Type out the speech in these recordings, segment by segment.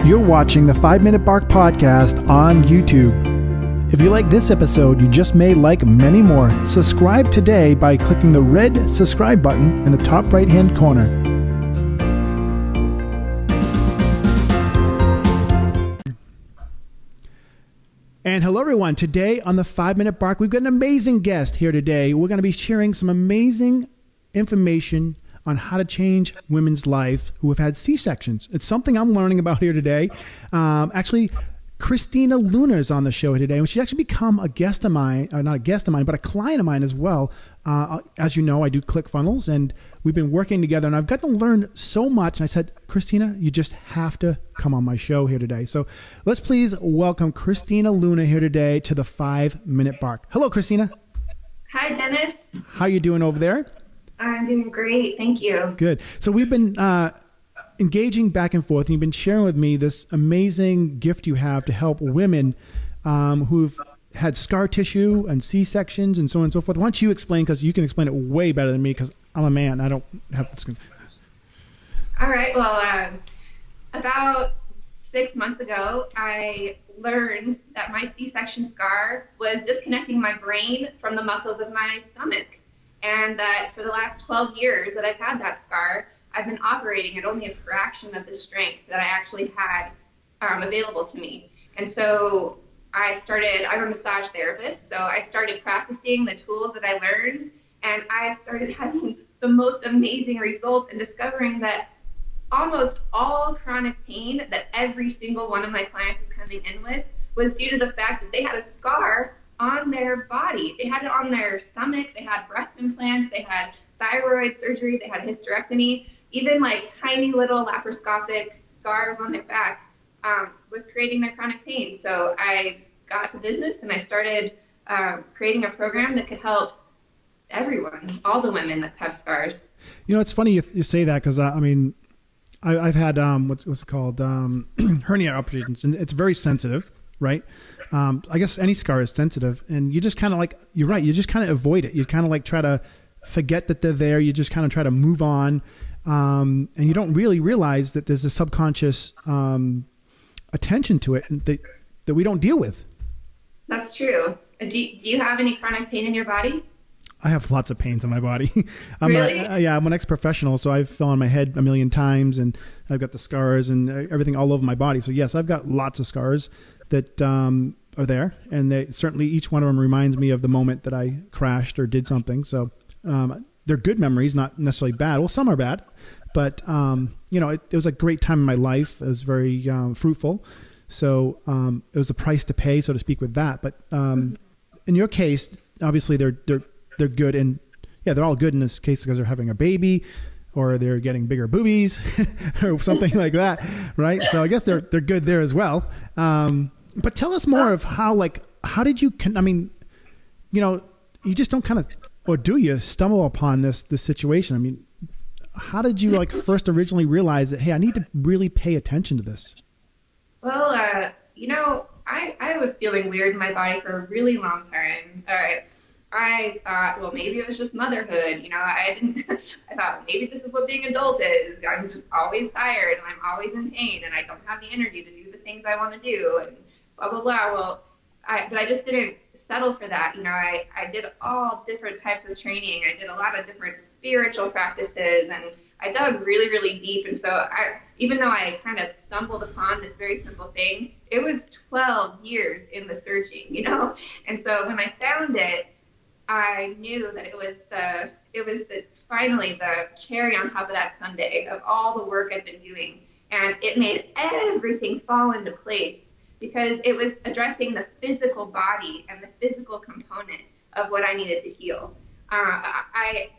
You're watching the 5 Minute Bark Podcast on YouTube. If you like this episode, you just may like many more. Subscribe today by clicking the red subscribe button in the top right-hand corner. And hello everyone. Today on the 5 Minute Bark, we've got an amazing guest here today. We're going to be sharing some amazing information on how to change women's life who have had C-sections. It's something I'm learning about here today. Actually, Christina Luna is on the show today, and she's actually become a guest of mine, not a guest of mine, but a client of mine as well. As you know, I do ClickFunnels, and we've been working together, and I've got to learn so much. And I said, Christina, you just have to come on my show here today. So let's please welcome Christina Luna here today to the 5 Minute Bark. Hello, Christina. Hi, Dennis. How you doing over there? I'm doing great. Thank you. Good. So we've been engaging back and forth, and you've been sharing with me this amazing gift you have to help women who've had scar tissue and C-sections and so on and so forth. Why don't you explain, because you can explain it way better than me, because I'm a man. I don't have this. All right. Well, about 6 months ago, I learned that my C-section scar was disconnecting my brain from the muscles of my stomach. And that for the last 12 years that I've had that scar, I've been operating at only a fraction of the strength that I actually had available to me. And so I'm a massage therapist, so I started practicing the tools that I learned, and I started having the most amazing results and discovering that almost all chronic pain that every single one of my clients is coming in with was due to the fact that they had a scar on their body. They had it on their stomach, they had breast implants, they had thyroid surgery, they had hysterectomy, even like tiny little laparoscopic scars on their back was creating their chronic pain. So I got to business and I started creating a program that could help everyone, all the women that have scars. You know, it's funny you say that, because I've had what's it called, hernia operations, and it's very sensitive, right? I guess any scar is sensitive, and you just kind of you're right, you just kind of avoid it. You kind of try to forget that they're there. You just kind of try to move on, and you don't really realize that there's a subconscious attention to it that we don't deal with. That's true. Do you have any chronic pain in your body? I have lots of pains in my body. Really? I'm an ex-professional, so I've fell on my head a million times, and I've got the scars and everything all over my body. So yes, I've got lots of scars that are there, and they certainly, each one of them reminds me of the moment that I crashed or did something. So they're good memories, not necessarily bad. Well, some are bad, but it was a great time in my life. It was very fruitful. So it was a price to pay, so to speak, with that. But in your case, obviously they're good, and yeah, they're all good in this case because they're having a baby, or they're getting bigger boobies, or something like that, right? So I guess they're good there as well. But tell us more of how did you? You just don't kind of, or do you stumble upon this situation? I mean, how did you first originally realize that, hey, I need to really pay attention to this? Well, I was feeling weird in my body for a really long time. I thought, well, maybe it was just motherhood. I thought maybe this is what being an adult is. I'm just always tired and I'm always in pain and I don't have the energy to do the things I want to do and blah, blah, blah. Well, but I just didn't settle for that. I did all different types of training. I did a lot of different spiritual practices, and I dug really, really deep. And so even though I kind of stumbled upon this very simple thing, it was 12 years in the searching, And so when I found it, I knew that it was finally the cherry on top of that sundae of all the work I've been doing. And it made everything fall into place because it was addressing the physical body and the physical component of what I needed to heal. I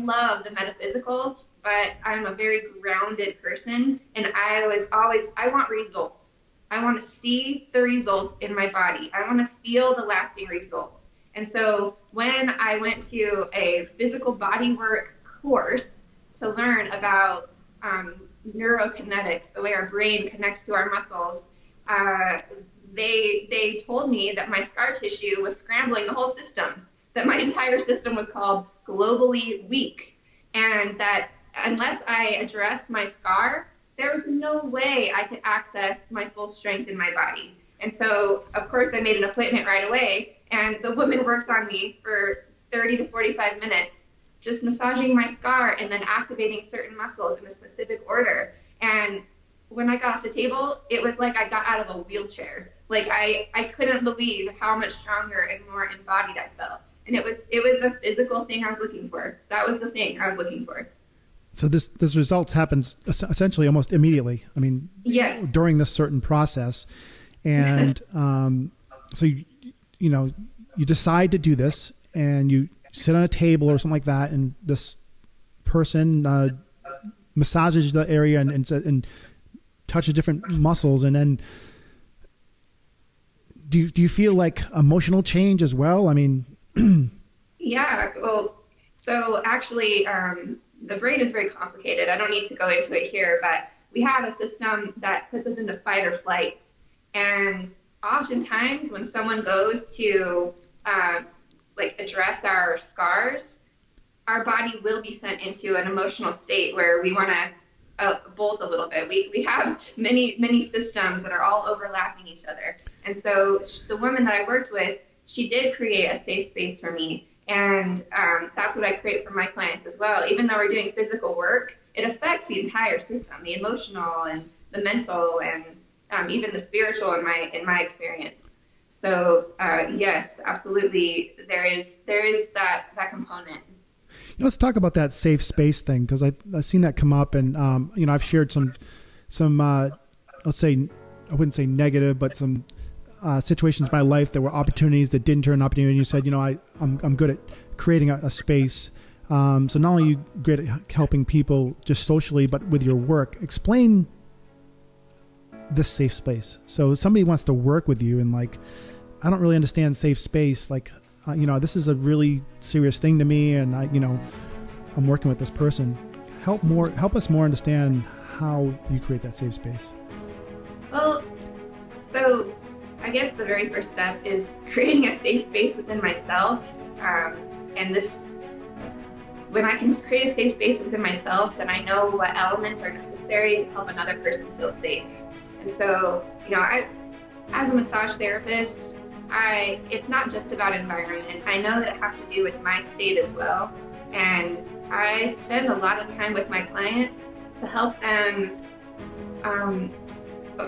love the metaphysical, but I'm a very grounded person, and I want results. I want to see the results in my body. I want to feel the lasting results. And so when I went to a physical body work course to learn about neurokinetics, the way our brain connects to our muscles, they told me that my scar tissue was scrambling the whole system, that my entire system was called globally weak, and that unless I addressed my scar, there was no no way I could access my full strength in my body. And so, of course, I made an appointment right away, and the woman worked on me for 30 to 45 minutes, just massaging my scar and then activating certain muscles in a specific order. And when I got off the table, it was like I got out of a wheelchair. Like I couldn't believe how much stronger and more embodied I felt. And it was a physical thing I was looking for. That was the thing I was looking for. So this results happens essentially almost immediately. I mean, yes, during this certain process. And so you decide to do this, and you sit on a table or something like that, and this person massages the area and touches different muscles, and then do you feel like emotional change as well? I mean, yeah. Well, so actually, the brain is very complicated. I don't need to go into it here, but we have a system that puts us into fight or flight. And oftentimes when someone goes to address our scars, our body will be sent into an emotional state where we want to bolt a little bit. We have many systems that are all overlapping each other. And so the woman that I worked with, she did create a safe space for me. And that's what I create for my clients as well. Even though we're doing physical work, it affects the entire system, the emotional and the mental and even the spiritual in my experience. So yes, absolutely, there is that component. Let's talk about that safe space thing, because I've seen that come up, and I've shared some let's say, I wouldn't say negative, but some situations in my life that were opportunities that didn't turn opportunity. And you said, I'm good at creating a space. So not only are you great at helping people just socially, but with your work. Explain this safe space. So somebody wants to work with you, and like, I don't really understand safe space. Like, this is a really serious thing to me, and I'm working with this person. Help us more understand how you create that safe space. Well, so I guess the very first step is creating a safe space within myself. When I can create a safe space within myself, then I know what elements are necessary to help another person feel safe. And so, as a massage therapist, it's not just about environment. I know that it has to do with my state as well. And I spend a lot of time with my clients to help them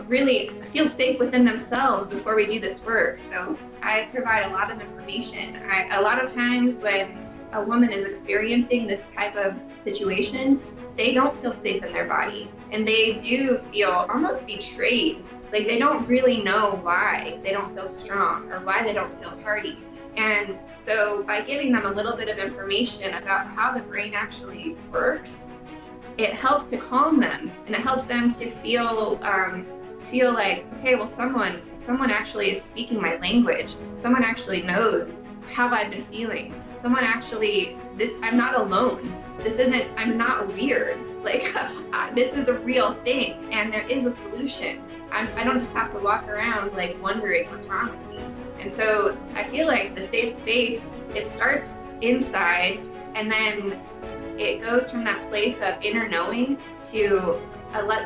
really feel safe within themselves before we do this work. So I provide a lot of information. A lot of times when a woman is experiencing this type of situation, they don't feel safe in their body, and they do feel almost betrayed. Like they don't really know why they don't feel strong or why they don't feel hardy. And so by giving them a little bit of information about how the brain actually works, it helps to calm them, and it helps them to feel like, okay, well, someone actually is speaking my language. Someone actually knows how I've been feeling. Someone actually, I'm not alone. I'm not weird. Like, this is a real thing, and there is a solution. I don't just have to walk around like wondering what's wrong with me. And so I feel like the safe space, it starts inside, and then it goes from that place of inner knowing to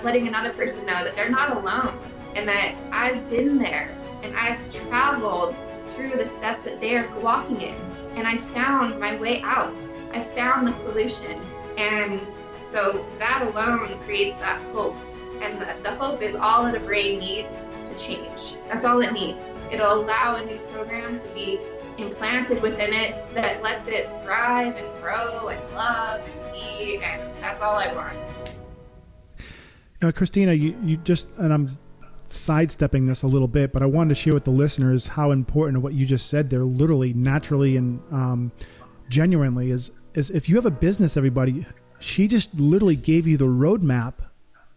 letting another person know that they're not alone, and that I've been there, and I've traveled through the steps that they are walking in, and I found my way out. I found the solution. And so that alone creates that hope. And the hope is all that a brain needs to change. That's all it needs. It'll allow a new program to be implanted within it that lets it thrive and grow and love and be, and that's all I want. Christina, you just, and I'm sidestepping this a little bit, but I wanted to share with the listeners how important what you just said there, literally, naturally, and genuinely, is if you have a business, everybody, she just literally gave you the roadmap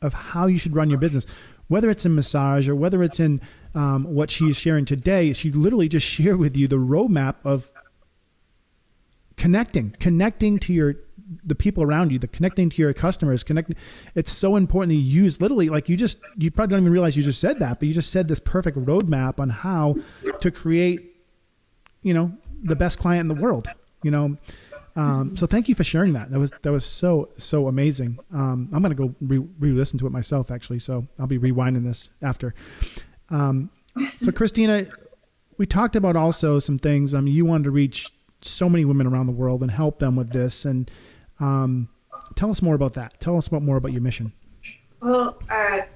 of how you should run your business, whether it's in massage or whether it's in what she's sharing today. She literally just shared with you the roadmap of connecting to the people around you, connecting to your customers, It's so important to use, literally, like you probably don't even realize you just said that, but you just said this perfect roadmap on how to create, the best client in the world, So thank you for sharing that. That was so amazing. I'm going to go re-listen to it myself, actually. So I'll be rewinding this after. So Christina, we talked about also some things. You wanted to reach so many women around the world and help them with this. And tell us more about that. Tell us more about your mission. Well,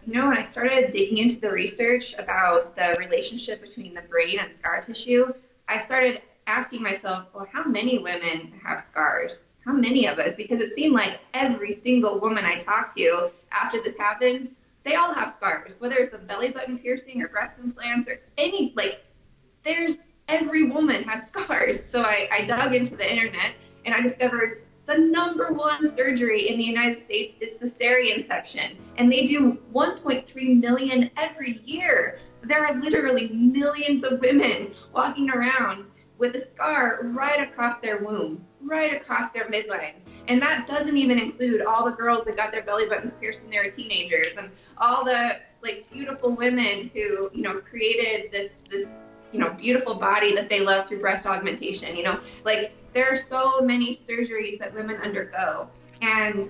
when I started digging into the research about the relationship between the brain and scar tissue, I started asking myself, well, how many women have scars? How many of us? Because it seemed like every single woman I talked to after this happened, they all have scars, whether it's a belly button piercing or breast implants or any, every woman has scars. So I dug into the internet and I discovered the #1 surgery in the United States is cesarean section, and they do 1.3 million every year. So there are literally millions of women walking around with a scar right across their womb, right across their midline. And that doesn't even include all the girls that got their belly buttons pierced when they were teenagers, and all the beautiful women who, created this beautiful body that they love through breast augmentation. There are so many surgeries that women undergo. And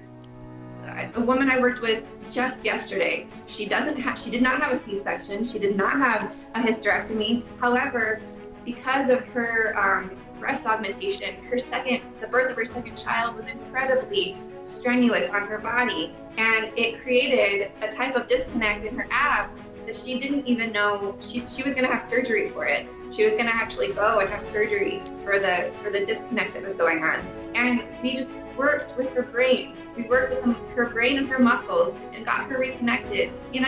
a woman I worked with just yesterday, she did not have a C-section. She did not have a hysterectomy. However, because of her breast augmentation, the birth of her second child was incredibly strenuous on her body. And it created a type of disconnect in her abs that she didn't even know she was going to have surgery for it. She was going to actually go and have surgery for the disconnect that was going on. And we just worked with her brain. We worked with her brain and her muscles and got her reconnected in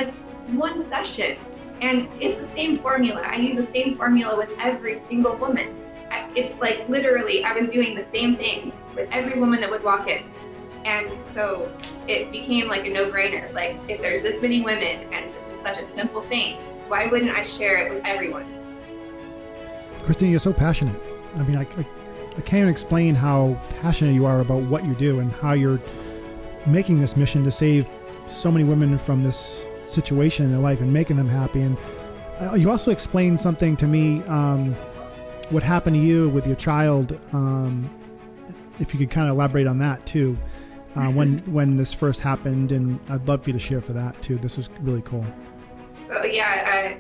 one session. And it's the same formula. I use the same formula with every single woman. It's literally, I was doing the same thing with every woman that would walk in. And so it became a no-brainer. If there's this many women and this is such a simple thing, why wouldn't I share it with everyone? Christine, you're so passionate. I mean, I can't even explain how passionate you are about what you do and how you're making this mission to save so many women from this situation in their life and making them happy. And you also explained something to me, what happened to you with your child. If you could kind of elaborate on that too, when this first happened, and I'd love for you to share for that too. This was really cool. So yeah,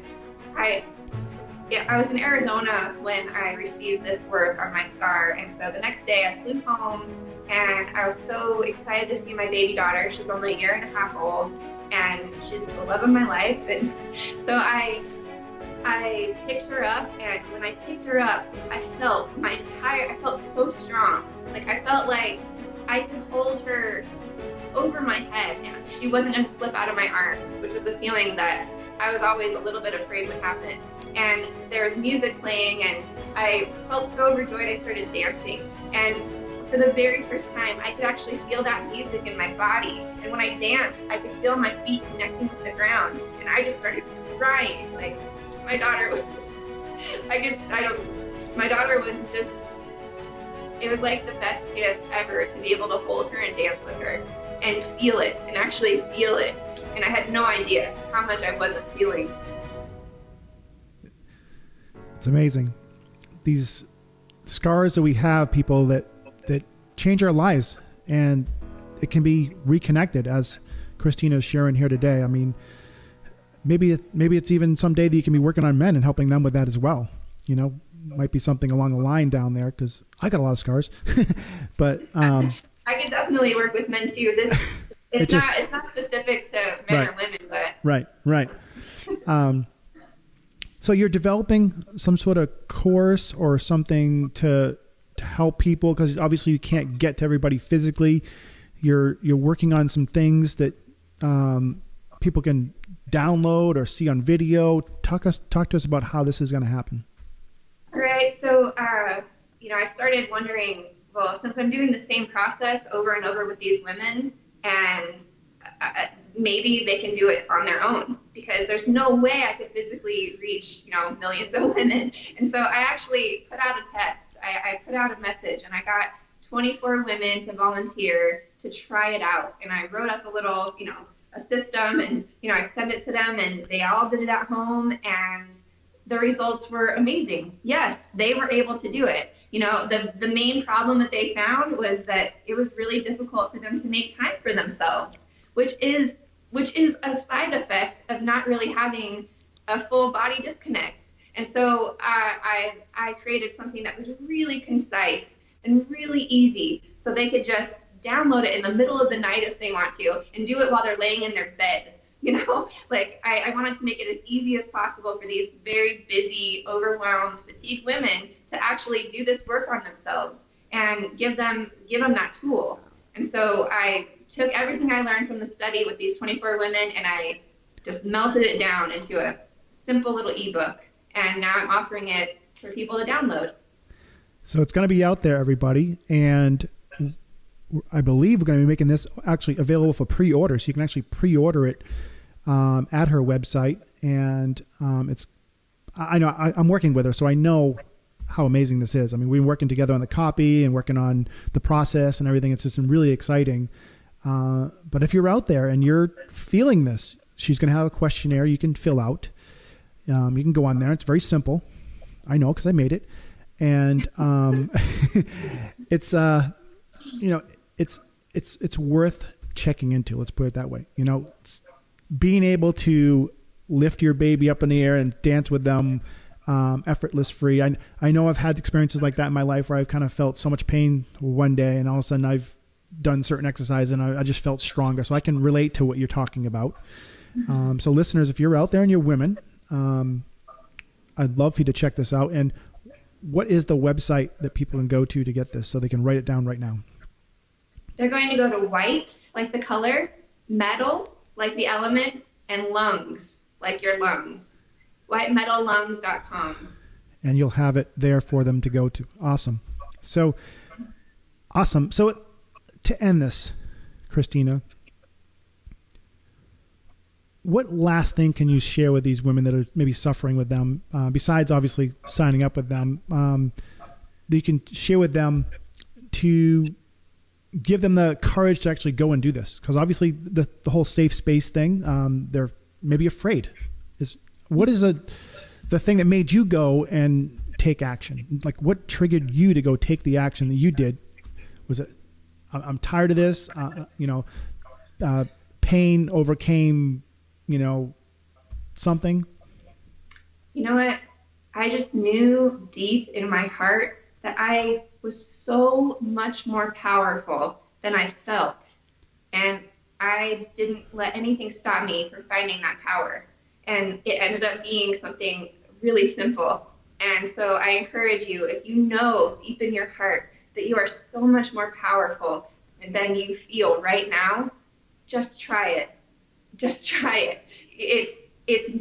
I was in Arizona when I received this work on my scar, and so the next day I flew home, and I was so excited to see my baby daughter. She's only 1.5 years old, and she's the love of my life. And so I picked her up, and when I picked her up, I felt so strong. I felt like I could hold her over my head, and she wasn't going to slip out of my arms, which was a feeling that I was always a little bit afraid would happen. And there was music playing, and I felt so overjoyed I started dancing. And for the very first time, I could actually feel that music in my body. And when I danced, I could feel my feet connecting with the ground, and I just started crying. My daughter was, my daughter was just, it was like the best gift ever to be able to hold her and dance with her and feel it, and actually feel it. And I had no idea how much I wasn't feeling. It's amazing. These scars that we have, people that change our lives, and it can be reconnected, as Christina is sharing here today. I mean, maybe it's even someday that you can be working on men and helping them with that as well. Might be something along the line down there, because I got a lot of scars. But I can definitely work with men too. It's not specific to men or women, but right. So you're developing some sort of course or something to help people, because obviously you can't get to everybody physically. You're working on some things that people can download or see on video. Talk to us about how this is going to happen. All right. So I started wondering, well, since I'm doing the same process over and over with these women, and maybe they can do it on their own, because there's no way I could physically reach, millions of women. And so I actually put out a test. I put out a message, and I got 24 women to volunteer to try it out. And I wrote up a little, a system, and, I sent it to them, and they all did it at home, and the results were amazing. Yes, they were able to do it. You know, the main problem that they found was that it was really difficult for them to make time for themselves, which is a side effect of not really having a full body disconnect. And so I created something that was really concise and really easy, so they could just download it in the middle of the night if they want to, and do it while they're laying in their bed. You know, like I wanted to make it as easy as possible for these very busy, overwhelmed, fatigued women to actually do this work on themselves and give them that tool. And so I took everything I learned from the study with these 24 women, and I just melted it down into a simple little ebook. And now I'm offering it for people to download. So it's going to be out there, everybody. And I believe we're going to be making this actually available for pre-order. So you can actually pre-order it at her website. And I'm working with her, so I know how amazing this is. I mean, we've been working together on the copy and working on the process and everything. It's just really exciting. But if you're out there and you're feeling this, she's going to have a questionnaire you can fill out. You can go on there. It's very simple. I know, because I made it. And it's it's worth checking into. Let's put it that way. You know, being able to lift your baby up in the air and dance with them, effortless free. I know I've had experiences like that in my life where I've kind of felt so much pain one day, and all of a sudden I've done certain exercise and I just felt stronger. So I can relate to what you're talking about. So listeners, if you're out there and you're women, I'd love for you to check this out. And what is the website that people can go to get this, so they can write it down right now? They're going to go to white, like the color, metal, like the element, and lungs, like your lungs. whitemetallungs.com. And you'll have it there for them to go to. Awesome. So awesome. So to end this, Christina, what last thing can you share with these women that are maybe suffering with them, besides obviously signing up with them, that you can share with them to give them the courage to actually go and do this? Because obviously the whole safe space thing, they're maybe afraid. What is the thing that made you go and take action? Like, what triggered you to go take the action that you did? Was it, I'm tired of this, pain overcame, something? You know what? I just knew deep in my heart that I was so much more powerful than I felt. And I didn't let anything stop me from finding that power. And it ended up being something really simple. And so I encourage you, if you know deep in your heart that you are so much more powerful than you feel right now, just try it. Just try it. It's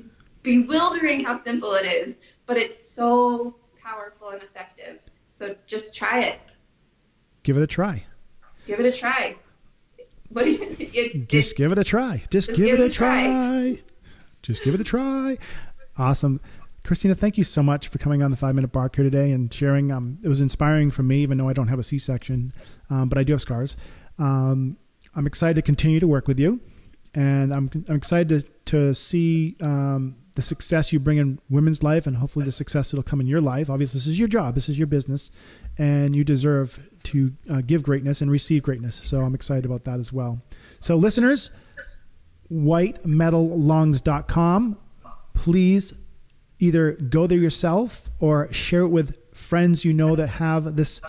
bewildering how simple it is, but it's so powerful and effective. So just try it. Give it a try. Give it a try. What do you? Just give it a try. Just give it a try. Just give it a try. Awesome. Christina, thank you so much for coming on the 5-Minute Bark here today and sharing. It was inspiring for me, even though I don't have a C-section, but I do have scars. I'm excited to continue to work with you, and I'm excited to see the success you bring in women's life, and hopefully the success that'll come in your life. Obviously, this is your job. This is your business, and you deserve to give greatness and receive greatness. So I'm excited about that as well. So listeners, whitemetallungs.com. Please either go there yourself or share it with friends you know that have this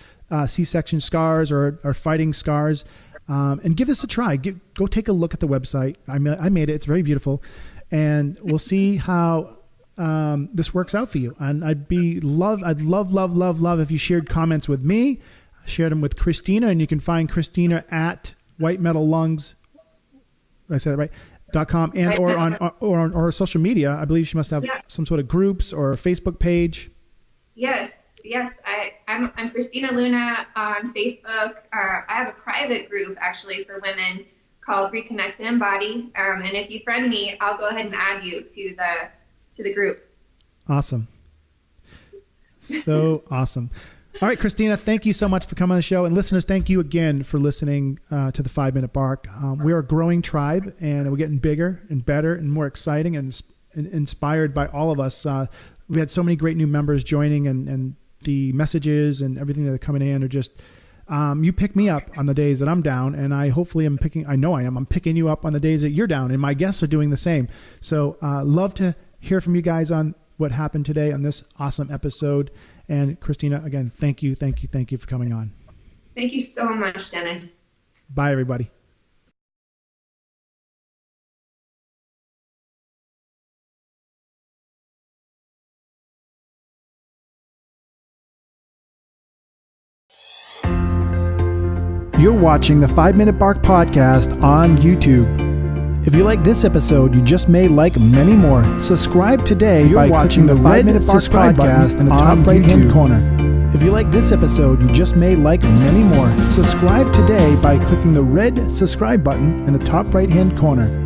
C-section scars or are fighting scars, and give this a try. Go take a look at the website. I made it. It's very beautiful, and we'll see how this works out for you. And I'd love if you shared comments with me, shared them with Christina, and you can find Christina at whitemetallungs. Did I say that right? .com and or on social media. I believe she must have some sort of groups or a Facebook page. Yes. I'm Christina Luna on Facebook. I have a private group actually for women called Reconnect and Embody. And if you friend me, I'll go ahead and add you to the group. Awesome. So awesome. All right, Christina, thank you so much for coming on the show. And listeners, thank you again for listening to the 5-Minute Bark. We're a growing tribe, and we're getting bigger and better and more exciting and inspired by all of us. We had so many great new members joining, and the messages and everything that are coming in are just, you pick me up on the days that I'm down, and I'm picking you up on the days that you're down, and my guests are doing the same. So love to hear from you guys on what happened today on this awesome episode. And Christina, again, thank you for coming on. Thank you so much, Dennis. Bye, everybody. You're watching the 5 Minute Bark Podcast on YouTube. If you like this episode, you just may like many more. Subscribe today by clicking the 5 Minute Bark Podcast in the top right-hand corner. If you like this episode, you just may like many more. Subscribe today by clicking the red subscribe button in the top right-hand corner.